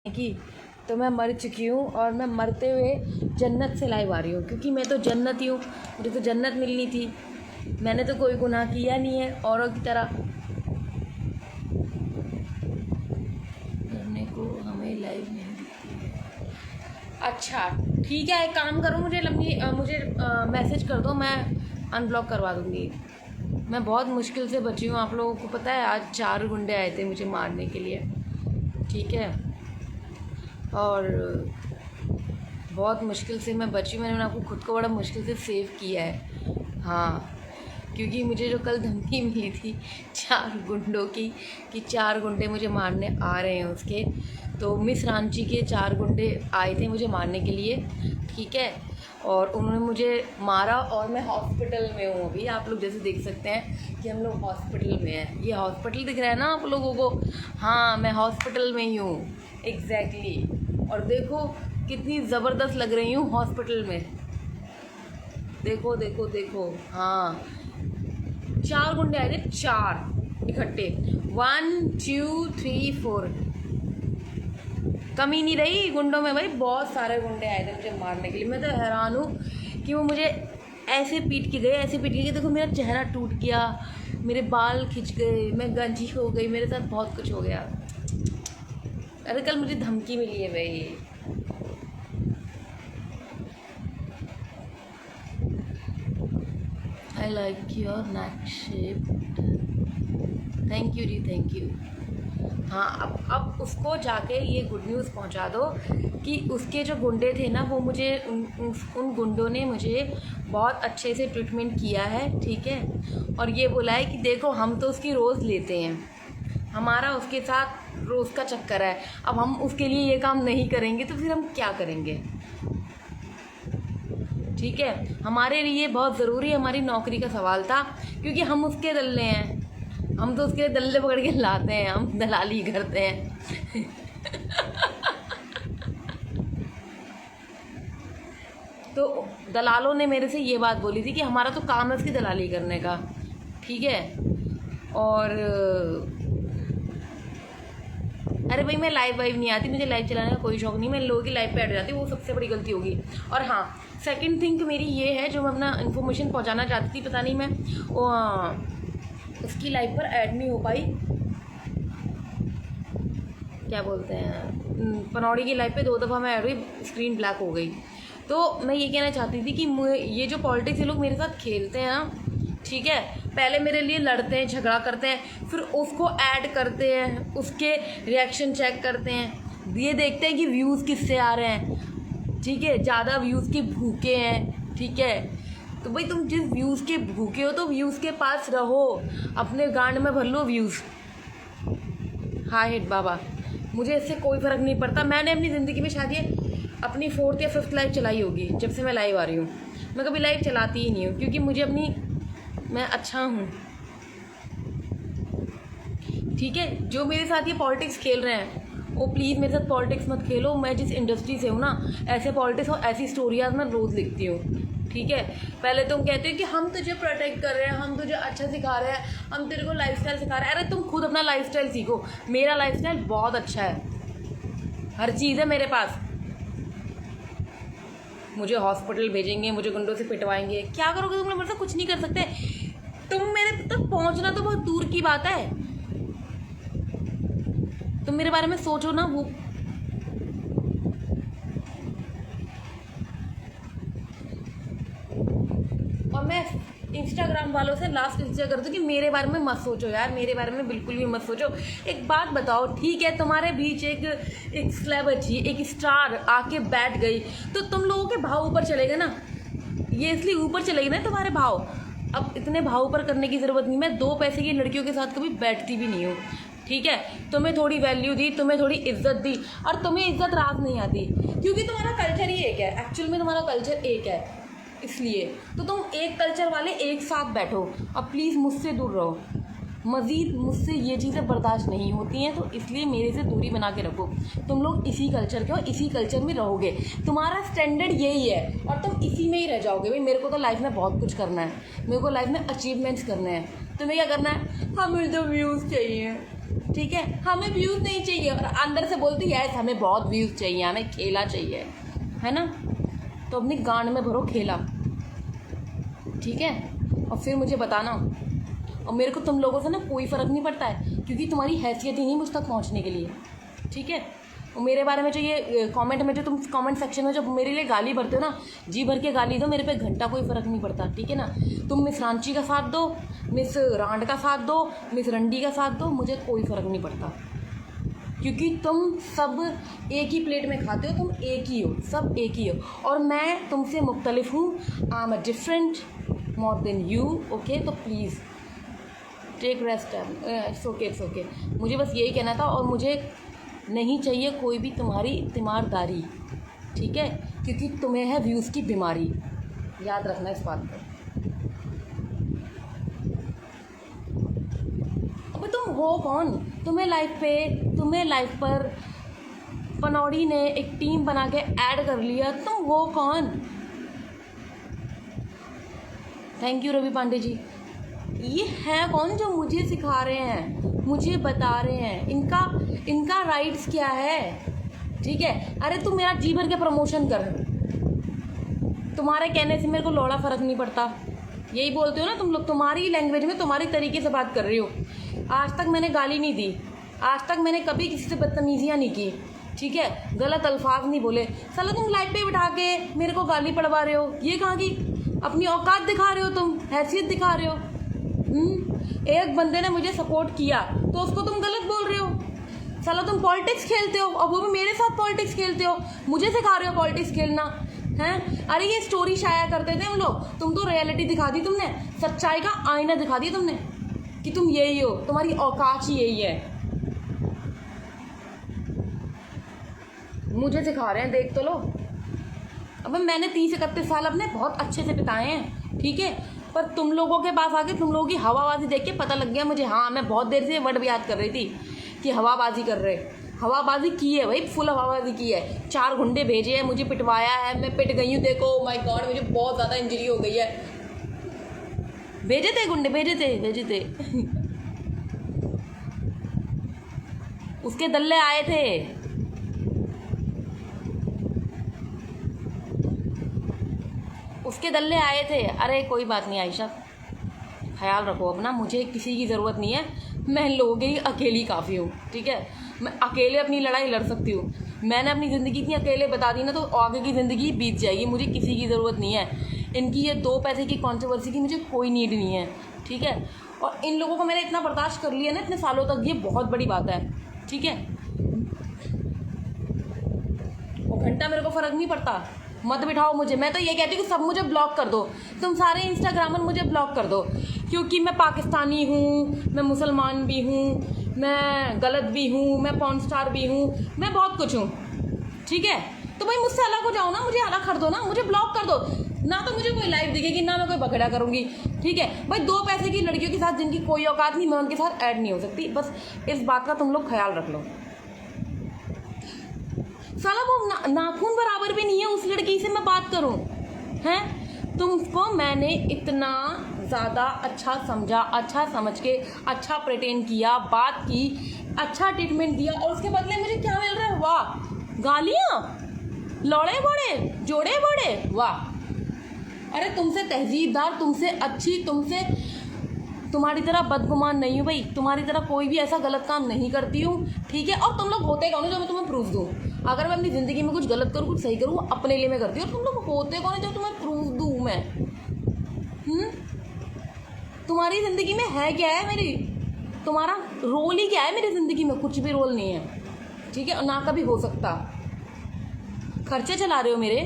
की तो मैं मर चुकी हूँ और मैं मरते हुए जन्नत से लाइव आ रही हूँ, क्योंकि मैं तो जन्नती हूँ, मुझे तो जन्नत मिलनी थी। मैंने तो कोई गुनाह किया नहीं है औरों की तरह। करने को हमें लाइव नहीं दिखती है। अच्छा ठीक है, एक काम करो, मुझे मैसेज कर दो, मैं अनब्लॉक करवा दूँगी। मैं बहुत मुश्किल से बची हूँ। आप लोगों को पता है आज 4 गुंडे आए थे मुझे मारने के लिए, ठीक है, और बहुत मुश्किल से मैं बची। मैंने आपको खुद को बड़ा मुश्किल से सेव किया है। हाँ, क्योंकि मुझे जो कल धमकी मिली थी 4 गुंडों की कि 4 गुंडे मुझे मारने आ रहे हैं उसके, तो मिस रांची के 4 गुंडे आए थे मुझे मारने के लिए, ठीक है, और उन्होंने मुझे मारा और मैं हॉस्पिटल में हूँ अभी। आप लोग जैसे देख सकते हैं कि हम लोग हॉस्पिटल में हैं। ये हॉस्पिटल दिख रहा है ना आप लोगों को? हाँ, मैं हॉस्पिटल में ही हूँ, एग्जैक्टली। और देखो कितनी ज़बरदस्त लग रही हूँ हॉस्पिटल में। देखो देखो देखो, हाँ 4 गुंडे आए थे, 4 इकट्ठे, 1 2 3 4। कमी नहीं रही गुंडों में भाई, बहुत सारे गुंडे आए थे मुझे मारने के लिए। मैं तो हैरान हूँ कि वो मुझे ऐसे पीट के गए, ऐसे पीट के गए। देखो मेरा चेहरा टूट गया, मेरे बाल खिंच गए, मैं गंजी हो गई, मेरे साथ बहुत कुछ हो गया। अरे कल मुझे धमकी मिली है भाई। I like your neck shape, thank you ji, thank you. हाँ, अब उसको जाके ये गुड न्यूज़ पहुंचा दो कि उसके जो गुंडे थे ना, वो मुझे उन गुंडों ने मुझे बहुत अच्छे से ट्रीटमेंट किया है, ठीक है, और ये बोला है कि देखो हम तो उसकी रोज़ लेते हैं, हमारा उसके साथ रोज़ का चक्कर है। अब हम उसके लिए ये काम नहीं करेंगे तो फिर हम क्या करेंगे, ठीक है। हमारे लिए बहुत ज़रूरी हमारी नौकरी का सवाल था, क्योंकि हम उसके दल्ले हैं। हम तो उसके लिए दल्ले पकड़ के लाते हैं, हम दलाली करते हैं। तो दलालों ने मेरे से ये बात बोली थी कि हमारा तो काम है उसकी दलाली करने का, ठीक है। और अरे भाई मैं लाइव नहीं आती, मुझे लाइव चलाने का कोई शौक नहीं, मैं लोगों की लाइव पे अड़ जाती हूँ, वो सबसे बड़ी गलती होगी। और हाँ, सेकंड थिंग मेरी ये है जो मैं अपना इन्फॉर्मेशन पहुँचाना चाहती थी, पता नहीं मैं उसकी लाइव पर ऐड नहीं हो पाई। क्या बोलते हैं, पनौड़ी की लाइव पे 2 दफ़ा मैं ऐड हुई, स्क्रीन ब्लैक हो गई। तो मैं ये कहना चाहती थी कि ये जो पॉलिटिक्स ये लोग मेरे साथ खेलते हैं ना, ठीक है, पहले मेरे लिए लड़ते हैं, झगड़ा करते हैं, फिर उसको ऐड करते हैं, उसके रिएक्शन चेक करते हैं, ये देखते हैं कि व्यूज़ किससे आ रहे हैं, ठीक है, ज़्यादा व्यूज़ के भूखे हैं, ठीक है। तो भाई तुम जिस व्यूज़ के भूखे हो तो व्यूज़ के पास रहो, अपने गांड में भर लो व्यूज़। हाय हिट बाबा, मुझे इससे कोई फ़र्क नहीं पड़ता। मैंने अपनी ज़िंदगी में शायद ये अपनी 4th या 5th लाइव चलाई होगी जब से मैं लाइव आ रही हूँ। मैं कभी लाइव चलाती ही नहीं हूँ, क्योंकि मुझे मैं अच्छा हूँ, ठीक है। जो मेरे साथ ये पॉलिटिक्स खेल रहे हैं वो प्लीज़ मेरे साथ पॉलिटिक्स मत खेलो। मैं जिस इंडस्ट्री से हूँ ना, ऐसे पॉलिटिक्स और ऐसी स्टोरियाज मैं रोज़ लिखती हूँ, ठीक है। पहले तुम कहते हो कि हम तुझे प्रोटेक्ट कर रहे हैं, हम तुझे अच्छा सिखा रहे हैं, हम तेरे को लाइफस्टाइल सिखा रहे हैं। अरे तुम खुद अपना लाइफस्टाइल सीखो। मेरा लाइफस्टाइल बहुत अच्छा है, हर चीज़ है मेरे पास। मुझे हॉस्पिटल भेजेंगे, मुझे गुंडों से पिटवाएंगे, क्या करोगे तुम? मेरे से कुछ नहीं कर सकते। तुम मेरे तक पहुंचना तो बहुत दूर की बात है। तुम मेरे बारे में सोचो ना। वो और मैं इंस्टाग्राम वालों से लास्ट रिक्वेस्ट करती हूँ कि मेरे बारे में मत सोचो यार, मेरे बारे में बिल्कुल भी मत सोचो। एक बात बताओ, ठीक है, तुम्हारे बीच एक सेलेब्रिटी, एक स्टार आके बैठ गई तो तुम लोगों के भाव ऊपर चले गए ना। ये इसलिए ऊपर चले गए ना तुम्हारे भाव। अब इतने भाव ऊपर करने की ज़रूरत नहीं। मैं 2 पैसे की लड़कियों के साथ कभी बैठती भी नहीं हूँ, ठीक है। तुम्हें थोड़ी वैल्यू दी, तुम्हें थोड़ी इज्जत दी, और तुम्हें इज्जत रात नहीं आती, क्योंकि तुम्हारा कल्चर ही एक है। एक्चुअल में तुम्हारा कल्चर एक है, इसलिए तो तुम एक कल्चर वाले एक साथ बैठो। अब प्लीज़ मुझसे दूर रहो, मज़ीद मुझसे ये चीज़ें बर्दाश्त नहीं होती हैं, तो इसलिए मेरे से दूरी बना के रखो। तुम लोग इसी कल्चर के हो, इसी कल्चर में रहोगे, तुम्हारा स्टैंडर्ड यही है और तुम इसी में ही रह जाओगे। भाई मेरे को तो लाइफ में बहुत कुछ करना है, मेरे को लाइफ में अचीवमेंट्स करने हैं। तुम्हें क्या करना है? हाँ मुझे तो व्यूज़ चाहिए, ठीक है, हमें व्यूज़ नहीं चाहिए, और अंदर से बोलती है हमें बहुत व्यूज़ चाहिए, हमें खेला चाहिए, है ना। तो अपनी गांड में भरो खेला, ठीक है। और फिर मुझे बताना। और मेरे को तुम लोगों से ना कोई फ़र्क नहीं पड़ता है, क्योंकि तुम्हारी हैसियत ही नहीं मुझ तक पहुंचने के लिए, ठीक है। और मेरे बारे में जो ये कमेंट में जो तुम कमेंट सेक्शन में जो मेरे लिए गाली भरते हो ना, जी भर के गाली दो, मेरे पे घंटा कोई फ़र्क नहीं पड़ता, ठीक है ना। तुम मिस रांची का साथ दो, मिस रांड का साथ दो, मिस रंडी का साथ दो, मुझे कोई फ़र्क नहीं पड़ता, क्योंकि तुम सब एक ही प्लेट में खाते हो, तुम एक ही हो, सब एक ही हो, और मैं तुमसे मुख्तलिफ हूँ। I am a different more than you, okay. तो please take rest, it's okay, it's okay. मुझे बस यही कहना था, और मुझे नहीं चाहिए कोई भी तुम्हारी तीमारदारी, ठीक है, क्योंकि तुम्हें है व्यूज़ की बीमारी, याद रखना इस बात को। अबे तुम हो कौन? तुम्हें लाइफ पर पनौड़ी ने एक टीम बना के ऐड कर लिया, तुम हो कौन? Thank you Ravi Pandey ji. ये है कौन जो मुझे सिखा रहे हैं, मुझे बता रहे हैं, इनका राइट्स क्या है, ठीक है। अरे तुम मेरा जी भर के प्रमोशन कर, तुम्हारे कहने से मेरे को लौड़ा फ़र्क नहीं पड़ता, यही बोलते हो ना तुम लोग, तुम्हारी लैंग्वेज में तुम्हारी तरीके से बात कर रही हो। आज तक मैंने गाली नहीं दी, आज तक मैंने कभी किसी से बदतमीजियाँ नहीं की, ठीक है, गलत अल्फाज नहीं बोले। साला तुम लाइव पे बिठा के मेरे को गाली पड़वा रहे हो, ये कहाँ की अपनी औकात दिखा रहे हो, तुम हैसियत दिखा रहे हो। एक बंदे ने मुझे सपोर्ट किया तो उसको तुम गलत बोल रहे हो। साला तुम पॉलिटिक्स खेलते हो, और वो भी मेरे साथ पॉलिटिक्स खेलते हो, मुझे सिखा रहे हो पॉलिटिक्स खेलना, हैं। अरे ये स्टोरी शाया करते थे हम लोग, तुम तो रियलिटी दिखा दी तुमने, सच्चाई का आईना दिखा दिया तुमने कि तुम यही हो, तुम्हारी औकात ही यही है। मुझे सिखा रहे हैं, देख तो लो। अब मैंने 30-31 साल अपने बहुत अच्छे से बिताए हैं, ठीक है, पर तुम लोगों के पास आके तुम लोगों की हवाबाजी देख के पता लग गया मुझे। हाँ, मैं बहुत देर से वर्ड भी याद कर रही थी कि हवाबाजी कर रहे, हवाबाजी की है भाई, फुल हवाबाजी की है। 4 गुंडे भेजे हैं, मुझे पिटवाया है, मैं पिट गई हूँ, देखो माय गॉड, मुझे बहुत ज़्यादा इंजरी हो गई है। भेजे थे गुंडे, भेजे थे उसके दल्ले आए थे, उसके दल्ले आए थे। अरे कोई बात नहीं आयशा, ख्याल रखो अपना, मुझे किसी की ज़रूरत नहीं है, मैं इन लोगों के लिए अकेली काफ़ी हूँ, ठीक है। मैं अकेले अपनी लड़ाई लड़ सकती हूँ, मैंने अपनी ज़िंदगी इतनी अकेले बता दी ना, तो आगे की ज़िंदगी बीत जाएगी, मुझे किसी की ज़रूरत नहीं है। इनकी ये 2 पैसे की कॉन्ट्रोवर्सी की मुझे कोई नीड नहीं है, ठीक है। और इन लोगों को मैंने इतना बर्दाश्त कर लिया ना इतने सालों तक, ये बहुत बड़ी बात है, ठीक है। वो घंटा मेरे को फ़र्क नहीं पड़ता, मत बिठाओ मुझे। मैं तो ये कहती हूँ कि सब मुझे ब्लॉक कर दो, तुम सारे इंस्टाग्रामर मुझे ब्लॉक कर दो, क्योंकि मैं पाकिस्तानी हूँ, मैं मुसलमान भी हूँ, मैं गलत भी हूँ, मैं पॉर्न स्टार भी हूँ, मैं बहुत कुछ हूँ, ठीक है। तो भाई मुझसे अलग हो जाओ ना, मुझे अलग कर दो ना, मुझे ब्लॉक कर दो ना, तो मुझे कोई लाइव दिखेगी ना, मैं कोई बखेड़ा करूँगी, ठीक है। भाई 2 पैसे की लड़कियों के साथ जिनकी कोई औकात नहीं, मैं उनके साथ ऐड नहीं हो सकती, बस इस बात का तुम लोग ख्याल रख लो। साला वो नाखून बराबर भी नहीं है उस लड़की से मैं बात करूं, हैं। तुमको मैंने इतना ज़्यादा अच्छा समझा, अच्छा समझ के अच्छा प्रिटेंड किया, बात की, अच्छा ट्रीटमेंट दिया, और उसके बदले मुझे क्या मिल रहा है? वाह, गालियाँ, लौड़े बड़े, जोड़े बड़े, वाह। अरे तुमसे तहजीबदार, तुमसे अच्छी, तुमसे तुम्हारी तरह बदगुमान नहीं हूँ भाई, तुम्हारी तरह कोई भी ऐसा गलत काम नहीं करती हूँ, ठीक है। और तुम लोग होते कौन है जो मैं तुम्हें प्रूफ दूँ? अगर मैं अपनी ज़िंदगी में कुछ गलत करूँ, कुछ सही करूँ, अपने लिए मैं करती हूँ, और तुम लोग होते कौन है जो तुम्हें प्रूफ दूँ मैं? तुम्हारी ज़िंदगी में है क्या है मेरी? तुम्हारा रोल ही क्या है मेरी ज़िंदगी में? कुछ भी रोल नहीं है, ठीक है, और ना कभी हो सकता। खर्चे चला रहे हो मेरे,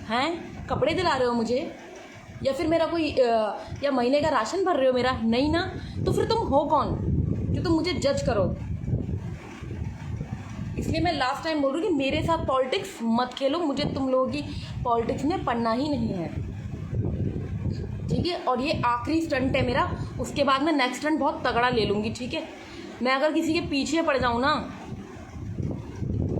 हैं, कपड़े दिला रहे हो मुझे, या फिर मेरा कोई या महीने का राशन भर रहे हो मेरा? नहीं ना, तो फिर तुम हो कौन जो तुम मुझे जज करो? इसलिए मैं लास्ट टाइम बोल रही हूँ कि मेरे साथ पॉलिटिक्स मत खेलो, मुझे तुम लोगों की पॉलिटिक्स में पढ़ना ही नहीं है, ठीक है। और ये आखिरी स्टंट है मेरा, उसके बाद मैं नेक्स्ट स्टंट बहुत तगड़ा ले लूँगी, ठीक है। मैं अगर किसी के पीछे पड़ जाऊँ ना,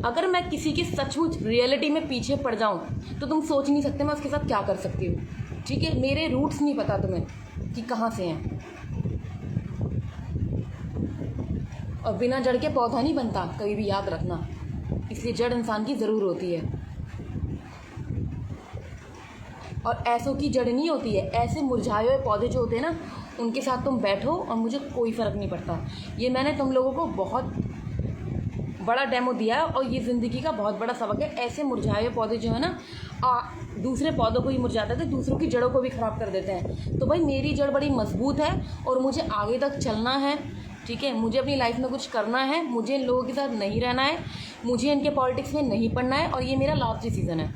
अगर मैं किसी की सचमुच रियलिटी में पीछे पड़ जाऊँ, तो तुम सोच नहीं सकते मैं उसके साथ क्या कर सकती हूँ, ठीक है। मेरे रूट्स नहीं पता तुम्हें कि कहाँ से हैं, और बिना जड़ के पौधा नहीं बनता, कभी भी याद रखना। इसलिए जड़ इंसान की ज़रूर होती है, और ऐसों की जड़ नहीं होती है। ऐसे मुरझाए हुए पौधे जो होते हैं ना, उनके साथ तुम बैठो और मुझे कोई फ़र्क नहीं पड़ता। ये मैंने तुम लोगों को बहुत बड़ा डेमो दिया है, और ये ज़िंदगी का बहुत बड़ा सबक है। ऐसे मुरझाए हुए पौधे जो है ना, दूसरे पौधों को ही मुरझाते थे, दूसरों की जड़ों को भी ख़राब कर देते हैं। तो भाई मेरी जड़ बड़ी मजबूत है और मुझे आगे तक चलना है, ठीक है। मुझे अपनी लाइफ में कुछ करना है, मुझे इन लोगों के साथ नहीं रहना है, मुझे इनके पॉलिटिक्स में नहीं पढ़ना है, और ये मेरा लास्ट डिसीज़न है।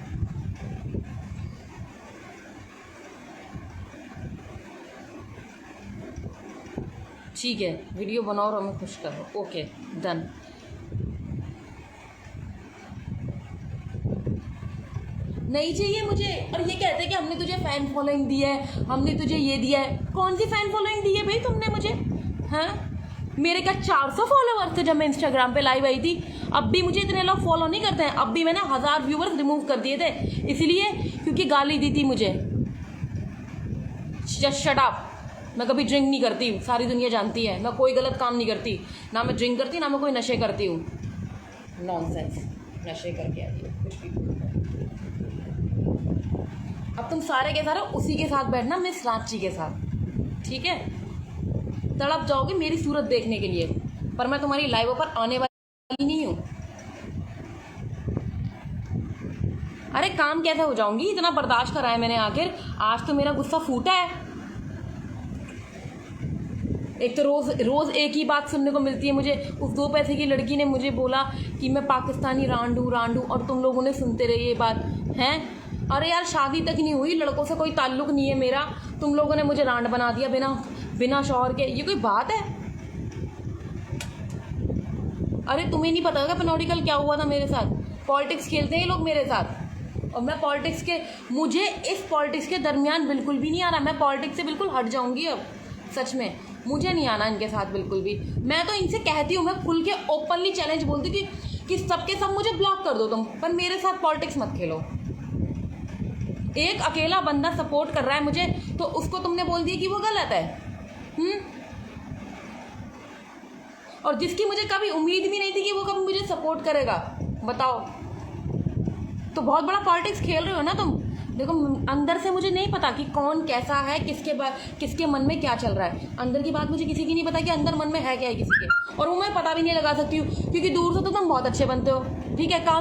ठीक है, वीडियो बनाओ और हमें खुश करो। Okay, done. नहीं चाहिए मुझे। और ये कहते हैं कि हमने तुझे फ़ैन फॉलोइंग दी है, हमने तुझे ये दिया है। कौन सी फ़ैन फॉलोइंग दी है भाई तुमने मुझे? हाँ, मेरे क्या 400 फॉलोअर्स थे जब मैं इंस्टाग्राम पे लाइव आई थी। अब भी मुझे इतने लोग फॉलो नहीं करते हैं। अब भी मैंने 1000 व्यूवर्स रिमूव कर दिए थे, इसलिए क्योंकि गाली दी थी मुझे। Just shut up. मैं कभी ड्रिंक नहीं करती, सारी दुनिया जानती है। मैं कोई गलत काम नहीं करती, ना मैं ड्रिंक करती, ना मैं कोई नशे करती हूँ। नॉनसेंस, नशे करके आती है कुछ भी। अब तुम सारे के सारे उसी के साथ बैठना, मिस रांची के साथ, ठीक है। तड़प जाओगे मेरी सूरत देखने के लिए, पर मैं तुम्हारी लाइव पर आने वाली नहीं हूँ। अरे काम कैसे हो जाऊंगी, इतना बर्दाश्त करा है मैंने। आखिर आज तो मेरा गुस्सा फूटा है। एक तो रोज़ एक ही बात सुनने को मिलती है मुझे। उस 2 पैसे की लड़की ने मुझे बोला कि मैं पाकिस्तानी रांडू, और तुम लोगों ने सुनते रहे ये बात हैं। अरे यार, शादी तक नहीं हुई, लड़कों से कोई ताल्लुक़ नहीं है मेरा, तुम लोगों ने मुझे रांड बना दिया बिना शौहर के। ये कोई बात है? अरे तुम्हें नहीं पता होगा पेनोडिकल क्या हुआ था मेरे साथ। पॉलिटिक्स खेलते हैं ये लोग मेरे साथ, और मैं मुझे इस पॉलिटिक्स के दरमियान बिल्कुल भी नहीं आ रहा। मैं पॉलिटिक्स से बिल्कुल हट जाऊंगी अब, सच में मुझे नहीं आना इनके साथ बिल्कुल भी। मैं तो इनसे कहती हूँ, मैं खुल के ओपनली चैलेंज बोलती कि सबके सब मुझे ब्लॉक कर दो तुम, पर मेरे साथ पॉलिटिक्स मत खेलो। एक अकेला बंदा सपोर्ट कर रहा है मुझे, तो उसको तुमने बोल दिया कि वो गलत है। और जिसकी मुझे कभी उम्मीद भी नहीं थी कि वो कभी मुझे सपोर्ट करेगा, बताओ। तो बहुत बड़ा पॉलिटिक्स खेल रहे हो ना तुम। देखो, अंदर से मुझे नहीं पता कि कौन कैसा है, किसके मन में क्या चल रहा है। अंदर की बात मुझे किसी की नहीं पता कि अंदर मन में है क्या है किसी के, और वो मैं पता भी नहीं लगा सकती हूँ, क्योंकि दूर से तो तुम बहुत अच्छे बनते हो, ठीक है। काम